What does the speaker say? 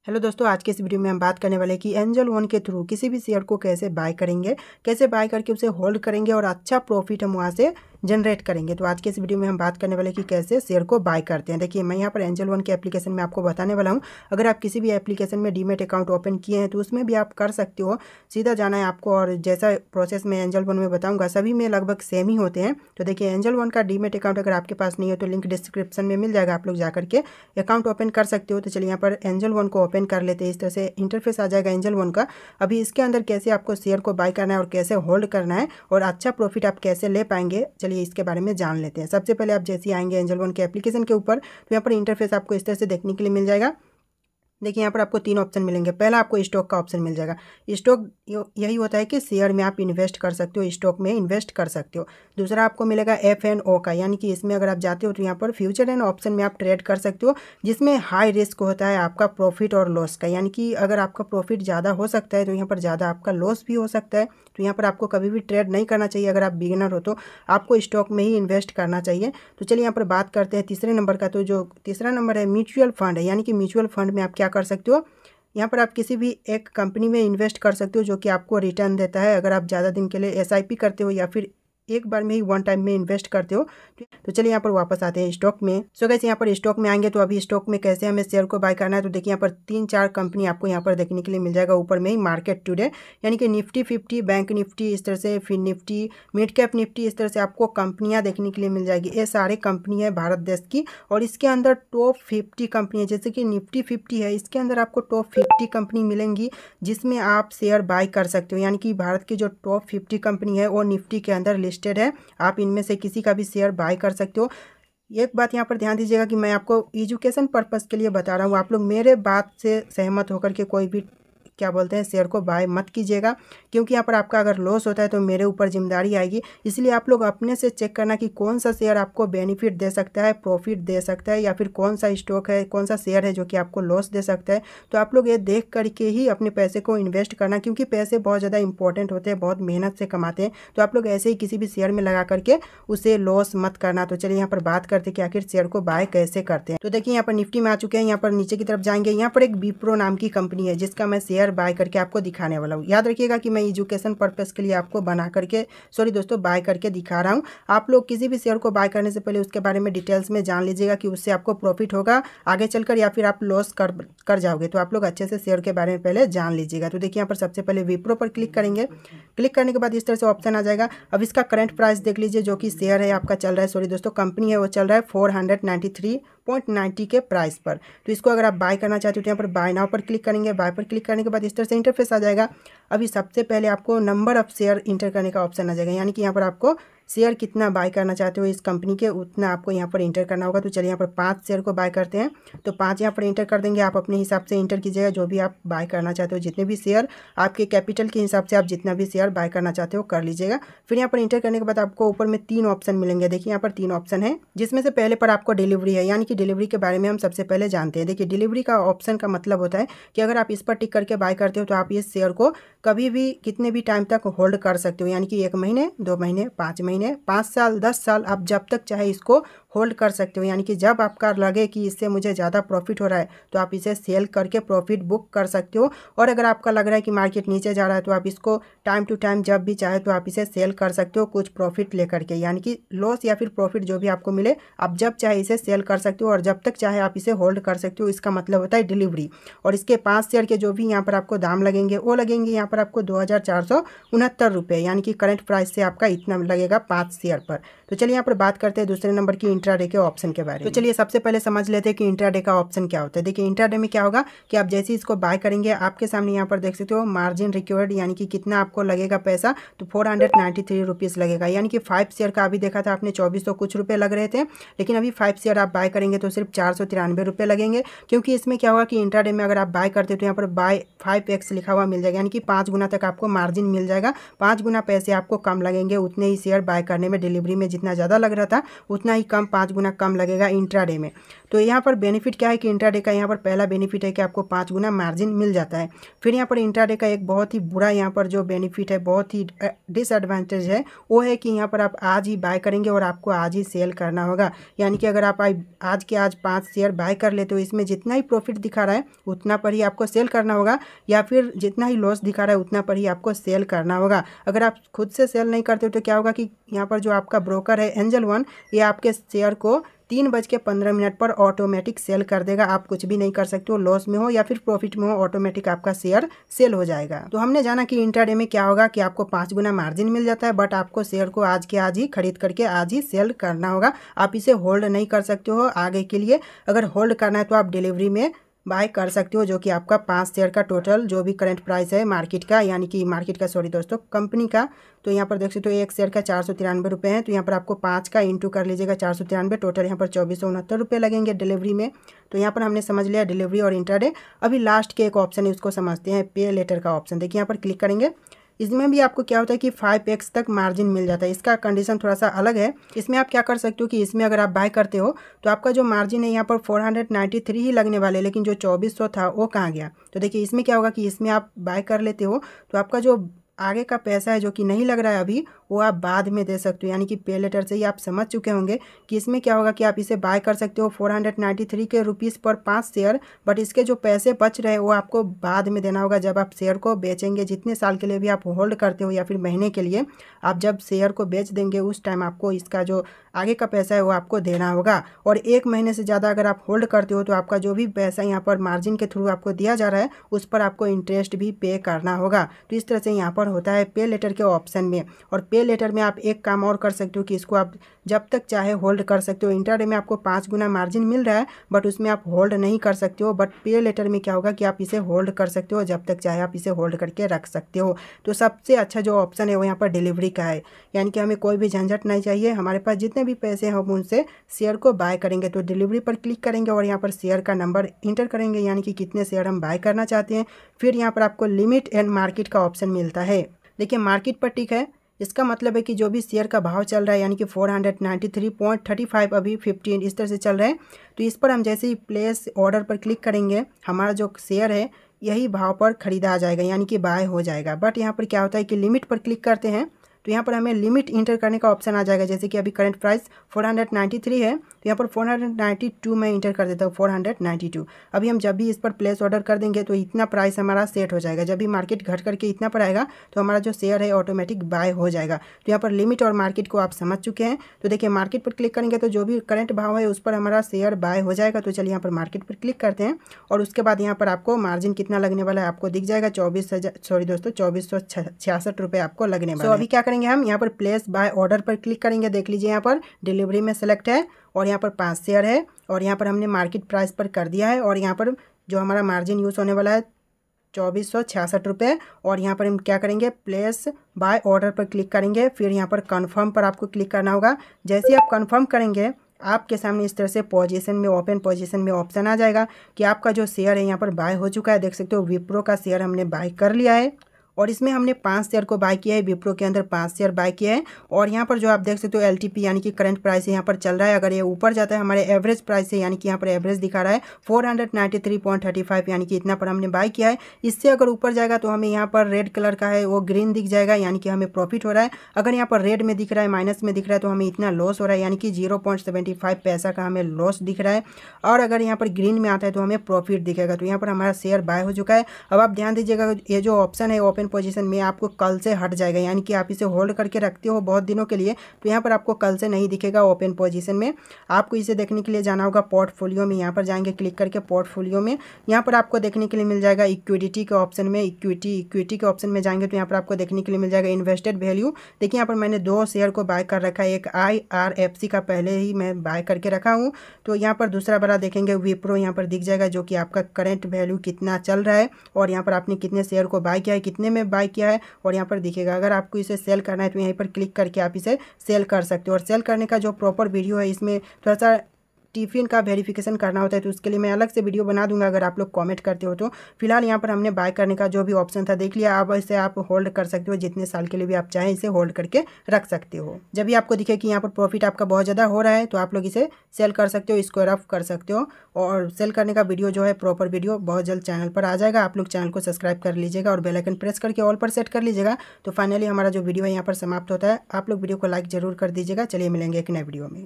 Hello दोस्तों, आज के इस वीडियो में हम बात करने वाले हैं कि एंजल वन के थ्रू किसी भी शेयर को कैसे बाय करेंगे, कैसे बाय करके उसे होल्ड करेंगे और अच्छा प्रॉफिट हम वहाँ से जनरेट करेंगे। तो आज के इस वीडियो में हम बात करने वाले हैं कि कैसे शेयर को बाय करते हैं। देखिए, मैं यहाँ पर एंजल वन के एप्लीकेशन में आपको बताने वाला हूँ। अगर आप किसी भी एप्लीकेशन में डीमेट अकाउंट ओपन किए हैं तो उसमें भी आप कर सकते हो। सीधा जाना है आपको और जैसा प्रोसेस मैं एंजल वन में बताऊँगा सभी में लगभग सेम ही होते हैं। तो देखिए, एंजल वन का डीमेट अकाउंट अगर आपके पास नहीं है तो लिंक डिस्क्रिप्शन में मिल जाएगा, आप लोग जा करके अकाउंट ओपन कर सकते हो। तो चलिए यहाँ पर एंजल वन को ओपन कर लेते हैं। इस तरह से इंटरफेस आ जाएगा एंजल वन का। अभी इसके अंदर कैसे आपको शेयर को बाय करना है और कैसे होल्ड करना है और अच्छा प्रॉफिट आप कैसे ले पाएंगे, चलिए इसके बारे में जान लेते हैं। सबसे पहले आप जैसे ही आएंगे एंजल वन के एप्लीकेशन के ऊपर तो यहाँ पर इंटरफेस आपको इस तरह से देखने के लिए मिल जाएगा। देखिए, यहाँ पर आपको तीन ऑप्शन मिलेंगे। पहला आपको स्टॉक का ऑप्शन मिल जाएगा। स्टॉक यही होता है कि शेयर में आप इन्वेस्ट कर सकते हो, स्टॉक में इन्वेस्ट कर सकते हो। दूसरा आपको मिलेगा F&O का, यानी कि इसमें अगर आप जाते हो तो यहाँ पर फ्यूचर एंड ऑप्शन में आप ट्रेड कर सकते हो, जिसमें हाई रिस्क होता है आपका प्रॉफिट और लॉस का। यानी कि अगर आपका प्रॉफिट ज़्यादा हो सकता है तो यहाँ पर ज़्यादा आपका लॉस भी हो सकता है। तो यहाँ पर आपको कभी भी ट्रेड नहीं करना चाहिए। अगर आप बिगिनर हो तो आपको स्टॉक में ही इन्वेस्ट करना चाहिए। तो चलिए यहाँ पर बात करते हैं तीसरे नंबर का। तो जो तीसरा नंबर है म्यूचुअल फंड है, यानी कि म्यूचुअल फंड में आप क्या कर सकते हो, यहाँ पर आप किसी भी एक कंपनी में इन्वेस्ट कर सकते हो जो कि आपको रिटर्न देता है। अगर आप ज़्यादा दिन के लिए SIP करते हो या फिर एक बार में ही वन टाइम में इन्वेस्ट करते हो। तो चलिए यहाँ पर वापस आते हैं स्टॉक में। सो गाइस, यहाँ पर स्टॉक में आएंगे तो अभी स्टॉक में कैसे हमें शेयर को बाय करना है, तो देखिए यहाँ पर 3-4 कंपनी आपको यहाँ पर देखने के लिए मिल जाएगा ऊपर में ही। मार्केट टुडे, यानी कि निफ्टी 50, बैंक निफ्टी, इस तरह से फिर निफ्टी, मिड कैप निफ्टी, इस तरह से आपको कंपनियाँ देखने के लिए मिल जाएगी। ये सारे कंपनी है भारत देश की और इसके अंदर टॉप 50 कंपनी है। जैसे कि निफ्टी 50 है, इसके अंदर आपको टॉप 50 कंपनी मिलेंगी जिसमें आप शेयर बाय कर सकते हो। यानी कि भारत की जो टॉप 50 कंपनी है वो निफ्टी के अंदर लिस्टेड है। आप इनमें से किसी का भी शेयर बाय कर सकते हो। एक बात यहाँ पर ध्यान दीजिएगा कि मैं आपको एजुकेशन पर्पस के लिए बता रहा हूँ। आप लोग मेरे बात से सहमत होकर के कोई भी क्या बोलते हैं शेयर को बाय मत कीजिएगा, क्योंकि यहाँ पर आपका अगर लॉस होता है तो मेरे ऊपर जिम्मेदारी आएगी। इसलिए आप लोग अपने से चेक करना कि कौन सा शेयर आपको बेनिफिट दे सकता है, प्रॉफिट दे सकता है, या फिर कौन सा स्टॉक है, कौन सा शेयर है जो कि आपको लॉस दे सकता है। तो आप लोग ये देख करके ही अपने पैसे को इन्वेस्ट करना, क्योंकि पैसे बहुत ज़्यादा इंपॉर्टेंट होते हैं, बहुत मेहनत से कमाते हैं। तो आप लोग ऐसे ही किसी भी शेयर में लगा करके उसे लॉस मत करना। तो चलिए यहाँ पर बात करते हैं कि आखिर शेयर को बाय कैसे करते हैं। तो देखिए, यहाँ पर निफ्टी में आ चुके हैं। यहाँ पर नीचे की तरफ जाएंगे, यहाँ पर एक विप्रो नाम की कंपनी है जिसका मैं शेयर बाय करके आपको दिखाने वाला हूँ। याद रखिएगा कि मैं एजुकेशन पर्पस के लिए आपको बना करके बाय करके दिखा रहा हूँ। आप लोग किसी भी शेयर को बाय करने से पहले उसके बारे में डिटेल्स में जान लीजिएगा कि उससे आपको प्रॉफिट होगा आगे चलकर या फिर आप लॉस कर जाओगे। तो आप लोग अच्छे से शेयर के बारे में पहले जान लीजिएगा। तो देखिए, यहाँ पर सबसे पहले विप्रो पर क्लिक करेंगे। क्लिक करने के बाद इस तरह से ऑप्शन आ जाएगा। अब इसका करंट प्राइस देख लीजिए, जो कि शेयर है आपका चल रहा है, कंपनी है वो चल रहा है 493.90 के प्राइस पर। तो इसको अगर आप बाय करना चाहते हो तो यहाँ पर बाय नाउ पर क्लिक करेंगे। बाय पर क्लिक करने के बाद इस तरह से इंटरफेस आ जाएगा। अभी सबसे पहले आपको नंबर ऑफ शेयर इंटर करने का ऑप्शन आ जाएगा, यानी कि यहाँ पर आपको शेयर कितना बाय करना चाहते हो इस कंपनी के, उतना आपको यहाँ पर इंटर करना होगा। तो चलिए यहाँ पर 5 शेयर को बाय करते हैं। तो 5 यहाँ पर इंटर कर देंगे। आप अपने हिसाब से इंटर कीजिएगा जो भी आप बाय करना चाहते हो, जितने भी शेयर आपके कैपिटल के हिसाब से आप जितना भी शेयर बाय करना चाहते हो कर लीजिएगा। फिर यहाँ पर इंटर करने के बाद आपको ऊपर में 3 ऑप्शन मिलेंगे। देखिए, यहाँ पर 3 ऑप्शन है, जिसमें से पहले पर आपको डिलीवरी है, यानी कि डिलीवरी के बारे में हम सबसे पहले जानते हैं। देखिए, डिलीवरी का ऑप्शन का मतलब होता है कि अगर आप इस पर टिक करके बाय करते हो तो आप इस शेयर को कभी भी कितने भी टाइम तक होल्ड कर सकते हो, यानी कि 1 महीने, 2 महीने, 5 महीने, 5 साल, 10 साल, आप जब तक चाहे इसको होल्ड कर सकते हो। यानी कि जब आपका लगे कि इससे मुझे ज़्यादा प्रॉफिट हो रहा है तो आप इसे सेल करके प्रॉफिट बुक कर सकते हो। और अगर आपका लग रहा है कि मार्केट नीचे जा रहा है तो आप इसको टाइम टू टाइम जब भी चाहे तो आप इसे सेल कर सकते हो कुछ प्रॉफिट लेकर के, यानी कि लॉस या फिर प्रॉफिट जो भी आपको मिले आप जब चाहे इसे सेल कर सकते हो और जब तक चाहे आप इसे होल्ड कर सकते हो। इसका मतलब होता है डिलीवरी। और इसके 5 शेयर के जो भी यहाँ पर आपको दाम लगेंगे वो लगेंगे यहाँ पर आपको 2469 रुपये, यानी कि करंट प्राइस से आपका इतना लगेगा 5 शेयर पर। तो चलिए यहाँ पर बात करते हैं दूसरे नंबर की इंट्राडे के ऑप्शन के बारे में। तो चलिए सबसे पहले समझ लेते हैं कि इंट्राडे का ऑप्शन क्या होता है। देखिए, इंट्राडे में क्या होगा कि आप जैसे इसको बाय करेंगे आपके सामने यहाँ पर देख सकते हो मार्जिन रिक्वायर्ड, यानी कि कितना आपको लगेगा पैसा, तो 493 रुपीज़ लगेगा। यानी कि 5 शेयर का अभी देखा था आपने 2400 कुछ रुपये लग रहे थे, लेकिन अभी 5 शेयर आप बाय करेंगे तो सिर्फ 493 रुपये लगेंगे। क्योंकि इसमें क्या होगा कि इंट्राडे में अगर आप बाय करते हो तो यहाँ पर बाय 5x लिखा हुआ मिल जाएगा, यानी कि 5 गुना तक आपको मार्जिन मिल जाएगा। 5 गुना पैसे आपको कम लगेंगे, उतने ही शेयर बाय करने में डिलीवरी में जितना ज़्यादा लग रहा था उतना ही कम 5 गुना कम लगेगा इंट्राडे में। तो यहाँ पर बेनिफिट क्या है कि इंट्राडे का यहाँ पर पहला बेनिफिट है कि आपको 5 गुना मार्जिन मिल जाता है। फिर यहाँ पर इंट्राडे का एक बहुत ही बुरा यहाँ पर जो बेनिफिट है, बहुत ही डिसएडवांटेज है, वो है कि यहाँ पर आप आज ही बाय करेंगे और आपको आज ही सेल करना होगा। यानी कि अगर आप आज के आज 5 शेयर बाय कर लेते हो, इसमें जितना ही प्रॉफिट दिखा रहा है उतना पर ही आपको सेल करना होगा, या फिर जितना ही लॉस दिखा रहा है उतना पर ही आपको सेल करना होगा। अगर आप खुद से सेल नहीं करते हो तो क्या होगा कि यहाँ पर जो आपका ब्रोकर है एंजल वन, ये आपके शेयर को 3:15 पर ऑटोमेटिक सेल कर देगा। आप कुछ भी नहीं कर सकते हो, लॉस में हो या फिर प्रॉफिट में हो, ऑटोमेटिक आपका शेयर सेल हो जाएगा। तो हमने जाना कि इंट्राडे में क्या होगा कि आपको 5 गुना मार्जिन मिल जाता है, बट आपको शेयर को आज के आज ही खरीद करके आज ही सेल करना होगा। आप इसे होल्ड नहीं कर सकते हो आगे के लिए। अगर होल्ड करना है तो आप डिलीवरी में बाय कर सकते हो, जो कि आपका 5 शेयर का टोटल जो भी करंट प्राइस है मार्केट का, यानी कि मार्केट का सॉरी दोस्तों, कंपनी का। तो यहाँ पर देख सकते हो एक शेयर का 493 रुपये है। तो यहाँ पर आपको 5 का इंटू कर लीजिएगा 493, टोटल यहाँ पर 2469 रुपये लगेंगे डिलीवरी में। तो यहाँ पर हमने समझ लिया डिलीवरी और इंट्राडे। अभी लास्ट के एक ऑप्शन है, उसको समझते हैं, पे लेटर का ऑप्शन। देखिए यहाँ पर क्लिक करेंगे, इसमें भी आपको क्या होता है कि 5x तक मार्जिन मिल जाता है। इसका कंडीशन थोड़ा सा अलग है। इसमें आप क्या कर सकते हो कि इसमें अगर आप बाय करते हो तो आपका जो मार्जिन है यहाँ पर 493 ही लगने वाले, लेकिन जो 2400 था वो कहाँ गया। तो देखिए इसमें क्या होगा कि इसमें आप बाय कर लेते हो तो आपका जो आगे का पैसा है जो कि नहीं लग रहा है अभी, वो आप बाद में दे सकते हो। यानी कि पे लेटर से ही आप समझ चुके होंगे कि इसमें क्या होगा कि आप इसे बाय कर सकते हो 493 के रुपीज़ पर 5 शेयर, बट इसके जो पैसे बच रहे हैं वो आपको बाद में देना होगा जब आप शेयर को बेचेंगे। जितने साल के लिए भी आप होल्ड करते हो या फिर महीने के लिए, आप जब शेयर को बेच देंगे उस टाइम आपको इसका जो आगे का पैसा है वो आपको देना होगा। और 1 महीने से ज़्यादा अगर आप होल्ड करते हो तो आपका जो भी पैसा यहाँ पर मार्जिन के थ्रू आपको दिया जा रहा है उस पर आपको इंटरेस्ट भी पे करना होगा। तो इस तरह से यहाँ पर होता है पे लेटर के ऑप्शन में। और पे लेटर में आप एक काम और कर सकते हो कि इसको आप जब तक चाहे होल्ड कर सकते हो। इंट्राडे में आपको 5 गुना मार्जिन मिल रहा है, बट उसमें आप होल्ड नहीं कर सकते हो। बट पे लेटर में क्या होगा कि आप इसे होल्ड कर सकते हो, जब तक चाहे आप इसे होल्ड करके रख सकते हो। तो सबसे अच्छा जो ऑप्शन है वो यहाँ पर डिलीवरी का है, यानी कि हमें कोई भी झंझट नहीं चाहिए। हमारे पास जितने भी पैसे हैं हम उनसे शेयर को बाय करेंगे। तो डिलीवरी पर क्लिक करेंगे और यहाँ पर शेयर का नंबर इंटर करेंगे, यानी कि कितने शेयर हम बाय करना चाहते हैं। फिर यहाँ पर आपको लिमिट एंड मार्केट का ऑप्शन मिलता है। देखिए मार्केट पर टिक है, इसका मतलब है कि जो भी शेयर का भाव चल रहा है, यानी कि 493.35 अभी 15 इस तरह से चल रहा है। तो इस पर हम जैसे ही प्लेस ऑर्डर पर क्लिक करेंगे, हमारा जो शेयर है यही भाव पर खरीदा जाएगा, यानी कि बाय हो जाएगा। बट यहाँ पर क्या होता है कि लिमिट पर क्लिक करते हैं तो यहाँ पर हमें लिमिट इंटर करने का ऑप्शन आ जाएगा। जैसे कि अभी करंट प्राइस 493 है, तो यहाँ पर 492 में इंटर कर देता हूँ, 492। अभी हम जब भी इस पर प्लेस ऑर्डर कर देंगे तो इतना प्राइस हमारा सेट हो जाएगा। जब भी मार्केट घट करके इतना पर आएगा तो हमारा जो शेयर है ऑटोमेटिक बाय हो जाएगा। तो यहाँ पर लिमिट और मार्केट को आप समझ चुके हैं। तो देखिए मार्केट पर क्लिक करेंगे तो जो भी करंट भाव है उस पर हमारा शेयर बाय हो जाएगा। तो चलिए यहाँ पर मार्केट पर क्लिक करते हैं और उसके बाद यहाँ पर आपको मार्जिन कितना लगने वाला है आपको दिख जाएगा। 2466 रुपये आपको लगने वाला है। अभी क्या करेंगे हम यहाँ पर प्लेस बाय ऑर्डर पर क्लिक करेंगे। देख लीजिए यहाँ पर डिलीवरी में सेलेक्ट है और यहाँ पर 5 शेयर है और यहाँ पर हमने मार्केट प्राइस पर कर दिया है। और यहाँ पर जो हमारा मार्जिन यूज़ होने वाला है 2466 रुपये। और यहाँ पर हम क्या करेंगे, प्लेस बाय ऑर्डर पर क्लिक करेंगे। फिर यहाँ पर कन्फर्म पर आपको क्लिक करना होगा। जैसे ही आप कन्फर्म करेंगे आपके सामने इस तरह से पोजीशन में, ओपन पोजीशन में ऑप्शन आ जाएगा कि आपका जो शेयर है यहाँ पर बाय हो चुका है। देख सकते हो विप्रो का शेयर हमने बाय कर लिया है और इसमें हमने 5 शेयर को बाय किया है। विप्रो के अंदर 5 शेयर बाय किया है। और यहाँ पर जो आप देख सकते हो LTP यानी कि करंट प्राइस यहाँ पर चल रहा है। अगर ये ऊपर जाता है हमारे एवरेज प्राइस से, यानी कि यहाँ पर एवरेज दिखा रहा है 493.35, यानी कि इतना पर हमने बाय किया है। इससे अगर ऊपर जाएगा तो हमें यहाँ पर रेड कलर का है वो ग्रीन दिख जाएगा, यानी कि हमें प्रॉफिट हो रहा है। अगर यहाँ पर रेड में दिख रहा है, माइनस में दिख रहा है, तो हमें इतना लॉस हो रहा है, यानी कि 0.75 पैसा का हमें लॉस दिख रहा है। और अगर यहाँ पर ग्रीन में आता है तो हमें प्रॉफिट दिखेगा। तो यहाँ पर हमारा शेयर बाय हो चुका है। अब आप ध्यान दीजिएगा, ये जो ऑप्शन है ओपन पोजीशन में आपको कल से हट जाएगा, यानी कि आप इसे होल्ड करके रखते हो बहुत दिनों के लिए, तो यहाँ पर आपको कल से नहीं दिखेगा ओपन पोजीशन में। आपको इसे देखने के लिए जाना होगा पोर्टफोलियो में। यहाँ पर जाएंगे, क्लिक करके पोर्टफोलियो में यहाँ पर आपको देखने के लिए मिल जाएगा इक्विटी के ऑप्शन में। इक्विटी के ऑप्शन में जाएंगे तो यहाँ पर आपको देखने के लिए मिल जाएगा इन्वेस्टेड वैल्यू। देखिए यहाँ पर मैंने 2 शेयर को बाय कर रखा है। एक IRFC का पहले ही मैं बाय करके रखा हूँ। तो यहाँ पर दूसरा वाला देखेंगे विप्रो, यहाँ पर दिख जाएगा जो कि आपका करंट वैल्यू कितना चल रहा है और यहाँ पर आपने कितने शेयर को बाय किया है, कितने में बाय किया है, और यहाँ पर दिखेगा। अगर आपको इसे सेल करना है तो यहीं पर क्लिक करके आप इसे सेल कर सकते हो। और सेल करने का जो प्रॉपर वीडियो है इसमें थोड़ा सा टिफिन का वेरिफिकेशन करना होता है तो उसके लिए मैं अलग से वीडियो बना दूंगा अगर आप लोग कमेंट करते हो तो। फिलहाल यहाँ पर हमने बाय करने का जो भी ऑप्शन था देख लिया। अब इसे आप होल्ड कर सकते हो, जितने साल के लिए भी आप चाहें इसे होल्ड करके रख सकते हो। जब भी आपको दिखे कि यहाँ पर प्रॉफिट आपका बहुत ज़्यादा हो रहा है तो आप लोग इसे सेल कर सकते हो, इसको रफ कर सकते हो। और सेल करने का वीडियो जो है प्रॉपर वीडियो बहुत जल्द चैनल पर आ जाएगा। आप लोग चैनल को सब्सक्राइब कर लीजिएगा और बेल आइकन प्रेस करके ऑल पर सेट कर लीजिएगा। तो फाइनली हमारा जो वीडियो है यहाँ पर समाप्त होता है। आप लोग वीडियो को लाइक जरूर कर दीजिएगा। चलिए मिलेंगे एक नए वीडियो में।